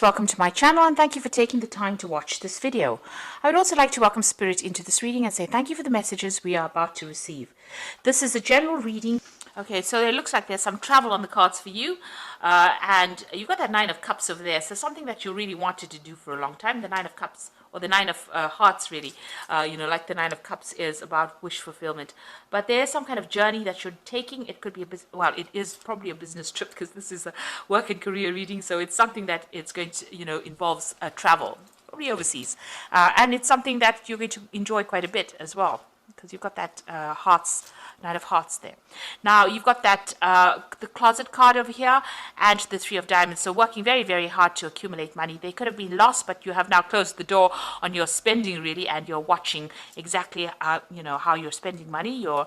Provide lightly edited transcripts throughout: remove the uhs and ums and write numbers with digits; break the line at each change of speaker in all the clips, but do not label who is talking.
Welcome to my channel and thank you for taking the time to watch this video. I would also like to welcome Spirit into this reading and say thank you for the messages we are about to receive. This is a general reading. Okay, so it looks like there's some travel on the cards for you, and you've got that Nine of Cups over there, so something that you really wanted to do for a long time. The Nine of Cups, or the Nine of Hearts really, like the Nine of Cups is about wish fulfillment. But there's some kind of journey that you're taking. It could be it is probably a business trip because this is a work and career reading, so it's something that it's going to, involves travel, probably overseas. And it's something that you're going to enjoy quite a bit as well, because you've got that Nine of Hearts there. Now you've got that the closet card over here and the Three of Diamonds. So working very, very hard to accumulate money. They could have been lost, but you have now closed the door on your spending really, and you're watching exactly how you're spending money. You're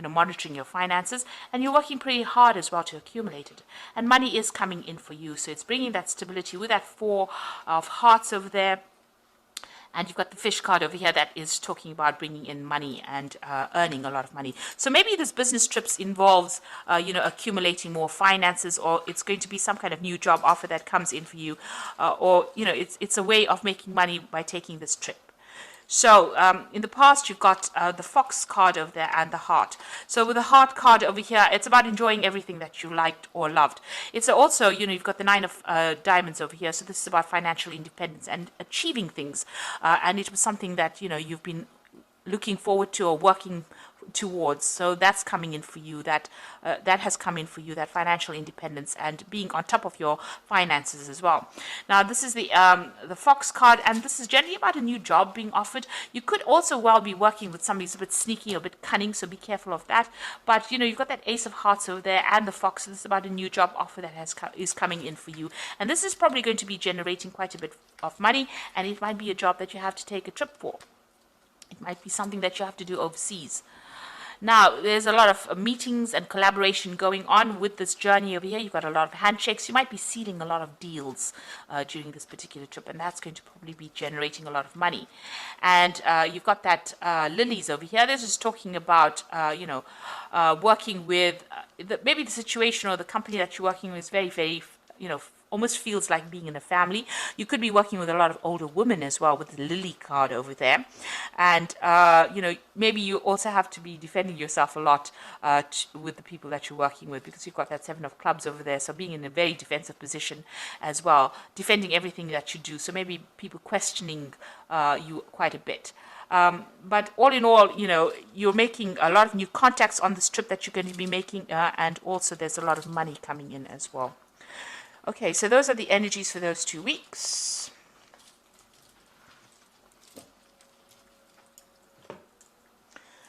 monitoring your finances, and you're working pretty hard as well to accumulate it. And money is coming in for you, so it's bringing that stability with that Four of Hearts over there. And you've got the Fish card over here that is talking about bringing in money and earning a lot of money. So maybe this business trips involves, accumulating more finances, or it's going to be some kind of new job offer that comes in for you, or it's a way of making money by taking this trip. So in the past, you've got the Fox card over there and the Heart. So with the Heart card over here, it's about enjoying everything that you liked or loved. It's also, you've got the Nine of Diamonds over here. So this is about financial independence and achieving things. And it was something that, you've been looking forward to or working towards. So that's coming in for you. That has come in for you, that financial independence and being on top of your finances as well. Now this is the Fox card, and this is generally about a new job being offered. You could also well be working with somebody who's a bit sneaky or a bit cunning, so be careful of that. But you've got that Ace of Hearts over there and the Fox. So this is about a new job offer that is coming in for you, and this is probably going to be generating quite a bit of money, and it might be a job that you have to take a trip for. It might be something that you have to do overseas. Now, there's a lot of meetings and collaboration going on with this journey over here. You've got a lot of handshakes. You might be sealing a lot of deals during this particular trip, and that's going to probably be generating a lot of money. And you've got that lilies over here. This is talking about, working with, maybe the situation or the company that you're working with is very, very, almost feels like being in a family. You could be working with a lot of older women as well with the Lily card over there. And, maybe you also have to be defending yourself a lot with the people that you're working with, because you've got that Seven of Clubs over there. So being in a very defensive position as well, defending everything that you do. So maybe people questioning you quite a bit. But all in all, you're making a lot of new contacts on this trip that you're going to be making. And also there's a lot of money coming in as well. Okay, so those are the energies for those 2 weeks.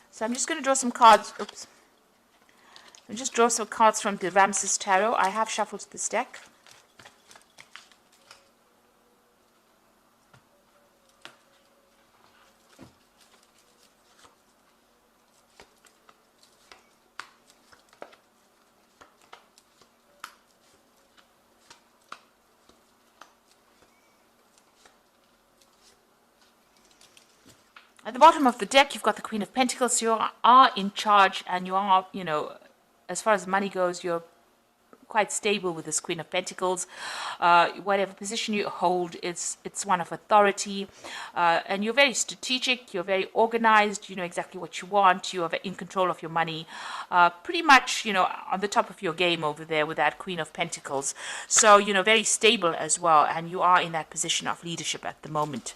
So I'm just going to draw some cards. Oops. I'll just draw some cards from the Ramses Tarot. I have shuffled this deck. At the bottom of the deck, you've got the Queen of Pentacles. You are in charge, and you are, as far as money goes, you're quite stable with this Queen of Pentacles. Whatever position you hold, it's one of authority, and you're very strategic. You're very organized. You know exactly what you want. You are in control of your money. Pretty much, on the top of your game over there with that Queen of Pentacles. So, very stable as well, and you are in that position of leadership at the moment.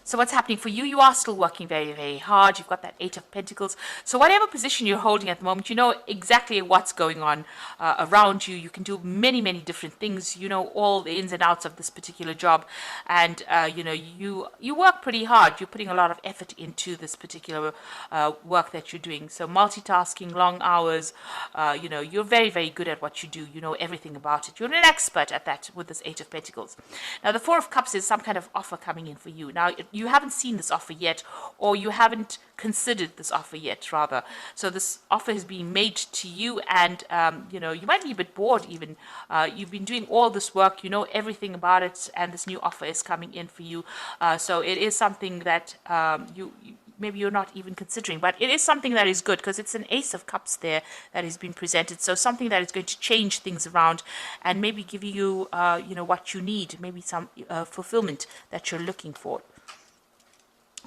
So what's happening for you? You are still working very, very hard. You've got that Eight of Pentacles. So whatever position you're holding at the moment, you know exactly what's going on around you. You can do many, many different things. You know all the ins and outs of this particular job. And, you work pretty hard. You're putting a lot of effort into this particular work that you're doing. So multitasking, long hours, you're very, very good at what you do. You know everything about it. You're an expert at that with this Eight of Pentacles. Now, the Four of Cups is some kind of offer coming in for you. Now, you haven't seen this offer yet, or you haven't considered this offer yet, rather. So this offer is being made to you, and you might be a bit bored even. You've been doing all this work, you know everything about it, and this new offer is coming in for you. So it is something that maybe you're not even considering. But it is something that is good because it's an Ace of Cups there that is being presented. So something that is going to change things around and maybe give you, what you need, maybe some fulfillment that you're looking for.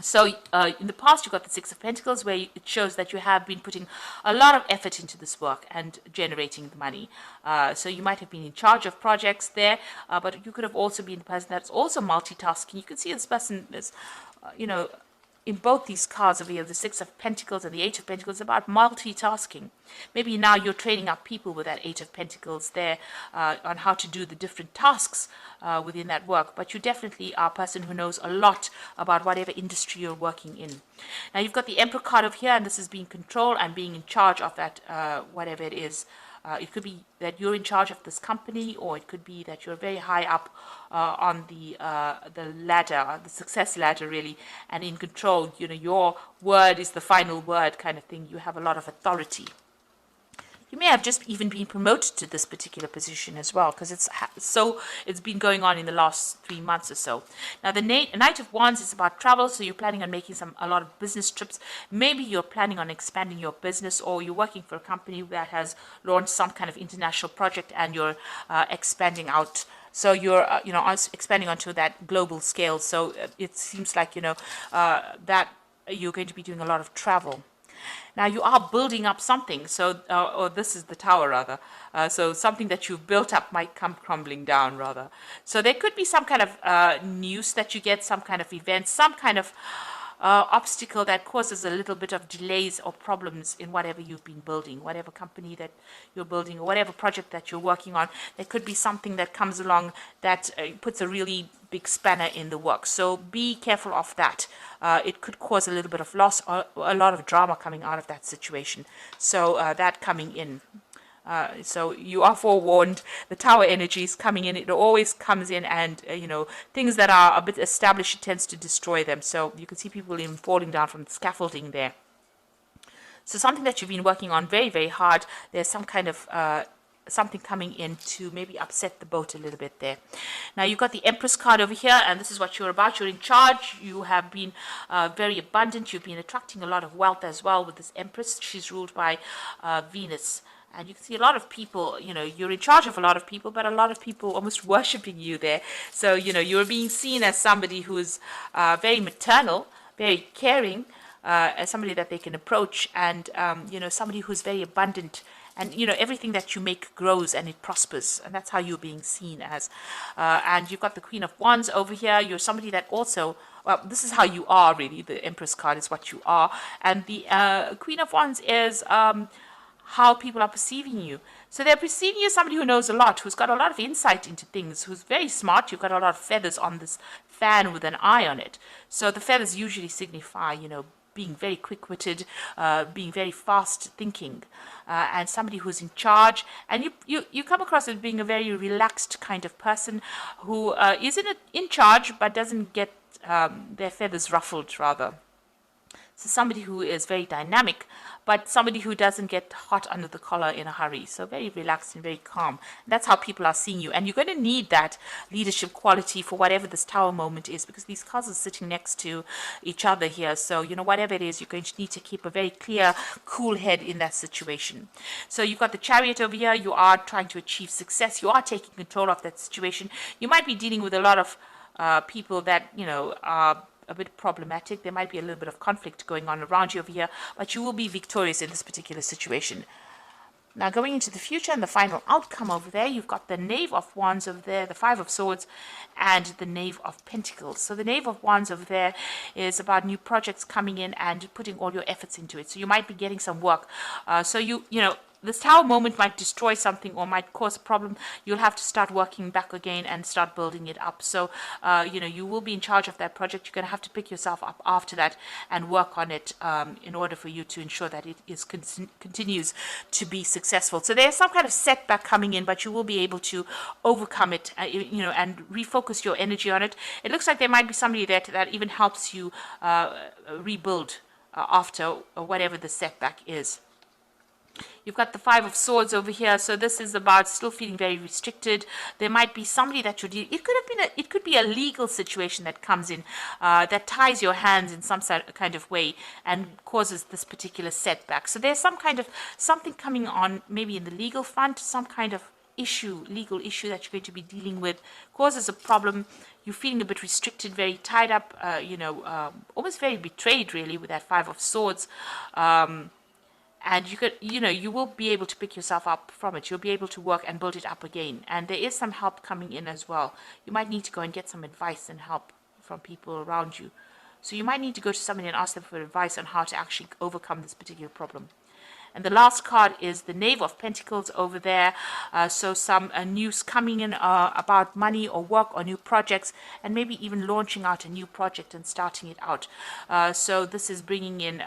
So in the past, you got the Six of Pentacles, where it shows that you have been putting a lot of effort into this work and generating the money. So you might have been in charge of projects there, but you could have also been the person that's also multitasking. You can see this person is, in both these cards over here, the Six of Pentacles and the Eight of Pentacles, about multitasking. Maybe now you're training up people with that Eight of Pentacles there on how to do the different tasks within that work. But you definitely are a person who knows a lot about whatever industry you're working in. Now you've got the Emperor card over here, and this is being control and being in charge of that, whatever it is. It could be that you're in charge of this company, or it could be that you're very high up on the ladder, the success ladder, really, and in control. Your word is the final word, kind of thing. You have a lot of authority. You may have just even been promoted to this particular position as well, because it's been going on in the last 3 months or so. Now, the Knight of Wands is about travel, so you're planning on making a lot of business trips. Maybe you're planning on expanding your business, or you're working for a company that has launched some kind of international project, and you're expanding out. So you're, expanding onto that global scale. So it seems like, that you're going to be doing a lot of travel. Now you are building up something, so or this is the Tower rather. So something that you've built up might come crumbling down rather. So there could be some kind of news that you get, some kind of event, some kind of obstacle that causes a little bit of delays or problems in whatever you've been building, whatever company that you're building, or whatever project that you're working on. There could be something that comes along that puts a really big spanner in the work. So be careful of that. It could cause a little bit of loss or a lot of drama coming out of that situation. So that coming in. So you are forewarned. The Tower energy is coming in. It always comes in, and things that are a bit established, it tends to destroy them. So you can see people even falling down from the scaffolding there. So something that you've been working on very, very hard. There's some kind of something coming in to maybe upset the boat a little bit there. Now you've got the Empress card over here, and this is what you're about. You're in charge. You have been very abundant. You've been attracting a lot of wealth as well with this Empress. She's ruled by Venus. And you can see a lot of people, you're in charge of a lot of people, but a lot of people almost worshipping you there. So, you're being seen as somebody who's very maternal, very caring, as somebody that they can approach, and, somebody who's very abundant. And, everything that you make grows and it prospers. And that's how you're being seen as. And you've got the Queen of Wands over here. You're somebody that also, well, this is how you are, really. The Empress card is what you are. And the Queen of Wands is how people are perceiving you. So they're perceiving you as somebody who knows a lot, who's got a lot of insight into things, who's very smart. You've got a lot of feathers on this fan with an eye on it. So the feathers usually signify, being very quick-witted, being very fast-thinking, and somebody who's in charge. And you come across as being a very relaxed kind of person who is in charge but doesn't get their feathers ruffled, rather. So somebody who is very dynamic, but somebody who doesn't get hot under the collar in a hurry. So very relaxed and very calm. That's how people are seeing you. And you're going to need that leadership quality for whatever this Tower moment is, because these cards are sitting next to each other here. So, whatever it is, you're going to need to keep a very clear, cool head in that situation. So you've got the Chariot over here. You are trying to achieve success. You are taking control of that situation. You might be dealing with a lot of people that, are a bit problematic. There might be a little bit of conflict going on around you over here, but you will be victorious in this particular situation. Now going into the future and the final outcome over there, you've got the Knave of Wands over there, the Five of Swords, and the Knave of Pentacles. So the Knave of Wands over there is about new projects coming in and putting all your efforts into it. So you might be getting some work. This Tower moment might destroy something or might cause a problem. You'll have to start working back again and start building it up. So, you will be in charge of that project. You're going to have to pick yourself up after that and work on it in order for you to ensure that it continues to be successful. So there's some kind of setback coming in, but you will be able to overcome it, and refocus your energy on it. It looks like there might be somebody there that even helps you rebuild after whatever the setback is. You've got the Five of Swords over here, so this is about still feeling very restricted. There might be somebody that you're dealing. It could be a legal situation that comes in that ties your hands in some kind of way and causes this particular setback. So there's something coming on, maybe in the legal front, some kind of legal issue that you're going to be dealing with, causes a problem. You're feeling a bit restricted, very tied up, almost very betrayed, really, with that Five of Swords. And you will be able to pick yourself up from it. You'll be able to work and build it up again. And there is some help coming in as well. You might need to go and get some advice and help from people around you. So you might need to go to somebody and ask them for advice on how to actually overcome this particular problem. And the last card is the Knave of Pentacles over there. So some news coming in about money or work or new projects, and maybe even launching out a new project and starting it out. So this is bringing in,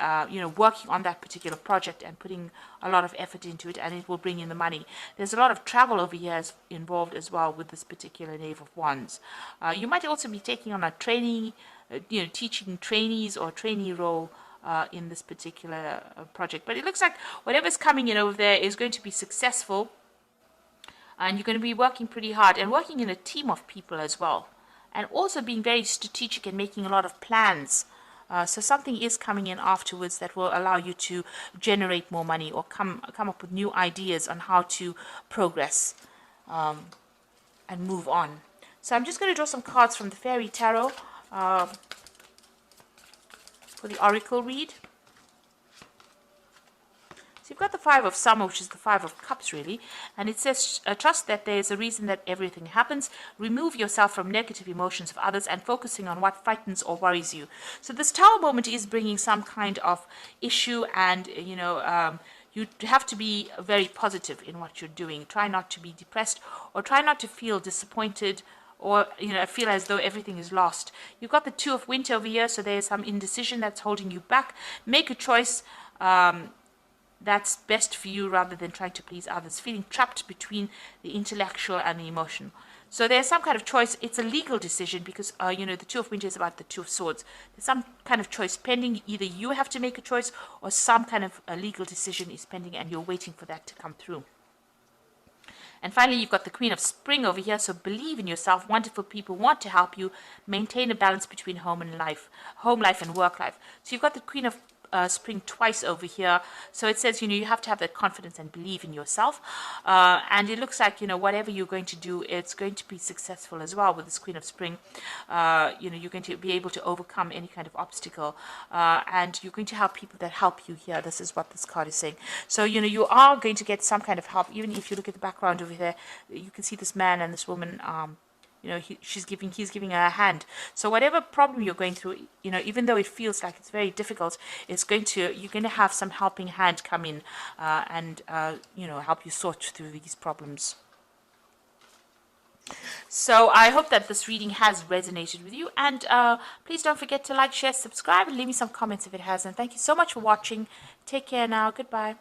working on that particular project and putting a lot of effort into it, and it will bring in the money. There's a lot of travel over here involved as well with this particular Knave of Wands. You might also be taking on a training, teaching trainees or trainee role in this particular project. But it looks like whatever's coming in over there is going to be successful, and you're going to be working pretty hard and working in a team of people as well, and also being very strategic and making a lot of plans. So something is coming in afterwards that will allow you to generate more money or come up with new ideas on how to progress and move on. So I'm just going to draw some cards from the Fairy Tarot for the Oracle read. So you've got the Five of Summer, which is the Five of Cups, really. And it says, trust that there is a reason that everything happens. Remove yourself from negative emotions of others and focusing on what frightens or worries you. So this Tower moment is bringing some kind of issue, and, you have to be very positive in what you're doing. Try not to be depressed, or try not to feel disappointed, or feel as though everything is lost. You've got the Two of Winter over here, so there's some indecision that's holding you back. Make a choice that's best for you rather than trying to please others. Feeling trapped between the intellectual and the emotional. So there's some kind of choice. It's a legal decision because, the Two of Winter is about the Two of Swords. There's some kind of choice pending. Either you have to make a choice or some kind of a legal decision is pending and you're waiting for that to come through. And finally, you've got the Queen of Spring over here. So believe in yourself. Wonderful people want to help you maintain a balance between home life and work life. So you've got the Queen of Spring twice over here. So it says, you have to have that confidence and believe in yourself. And it looks like, whatever you're going to do, it's going to be successful as well with this Queen of Spring. You're going to be able to overcome any kind of obstacle. And you're going to have people that help you here. This is what this card is saying. So, you are going to get some kind of help. Even if you look at the background over there, you can see this man and this woman, he's giving her a hand. So whatever problem you're going through, even though it feels like it's very difficult, you're going to have some helping hand come in and help you sort through these problems. So I hope that this reading has resonated with you, and please don't forget to like, share, subscribe, and leave me some comments if it has. And thank you so much for watching. Take care now. Goodbye.